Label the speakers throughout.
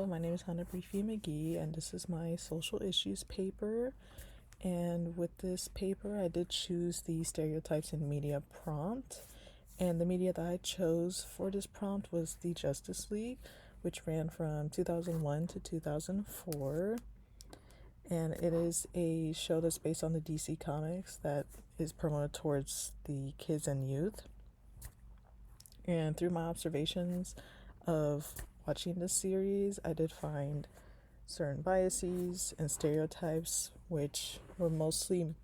Speaker 1: my name is Hannah Briefy McGee, and this is my social issues paper. And with this paper, I did choose the Stereotypes in Media prompt. And the media that I chose for this prompt was the Justice League, which ran from 2001 to 2004. And it is a show that's based on the DC Comics that is promoted towards the kids and youth. And through my observations of watching this series, I did find certain biases and stereotypes which were mostly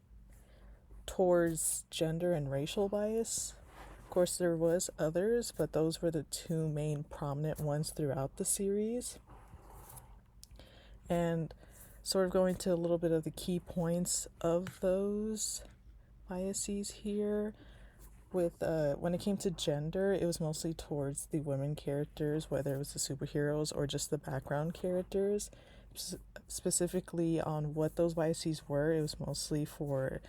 Speaker 1: towards gender and racial bias. Of course, there was others, but those were the two main prominent ones throughout the series. And sort of going to a little bit of the key points of those biases here. With when it came to gender, it was mostly towards the women characters, whether it was the superheroes or just the background characters. Specifically on what those biases were, it was mostly for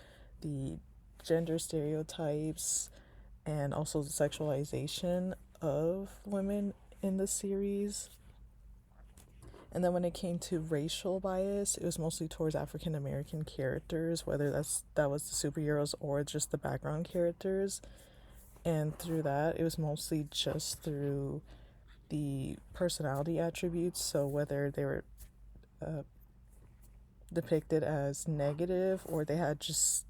Speaker 1: the gender stereotypes and also the sexualization of women in the series. And then when it came to racial bias, it was mostly towards African American characters, whether that was the superheroes or just the background characters. And through that, it was mostly just through the personality attributes. So whether they were depicted as negative or they had just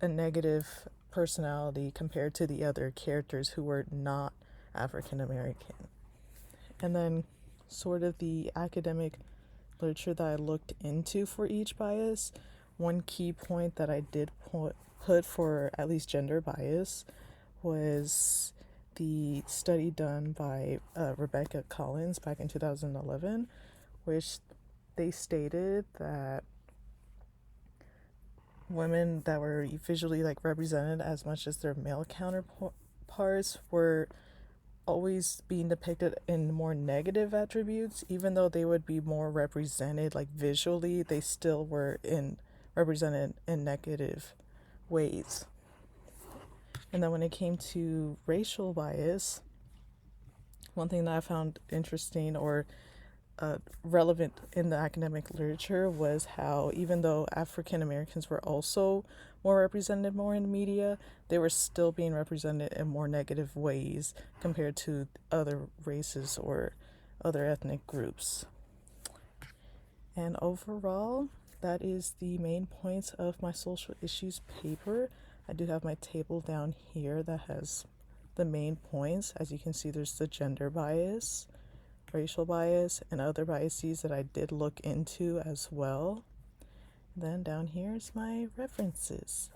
Speaker 1: a negative personality compared to the other characters who were not African American. And then sort of the academic literature that I looked into for each bias, one key point that I did put for at least gender bias was the study done by Rebecca Collins back in 2011, which they stated that women that were visually represented as much as their male counterparts were always being depicted in more negative attributes. Even though they would be more represented visually, they still were represented in negative ways. And then when it came to racial bias, one thing that I found interesting or relevant in the academic literature was how even though African Americans were also more represented more in media, they were still being represented in more negative ways compared to other races or other ethnic groups. And overall, that is the main points of my social issues paper. I do have my table down here that has the main points. As you can see, there's the gender bias, racial bias, and other biases that I did look into as well. Then down here is my references.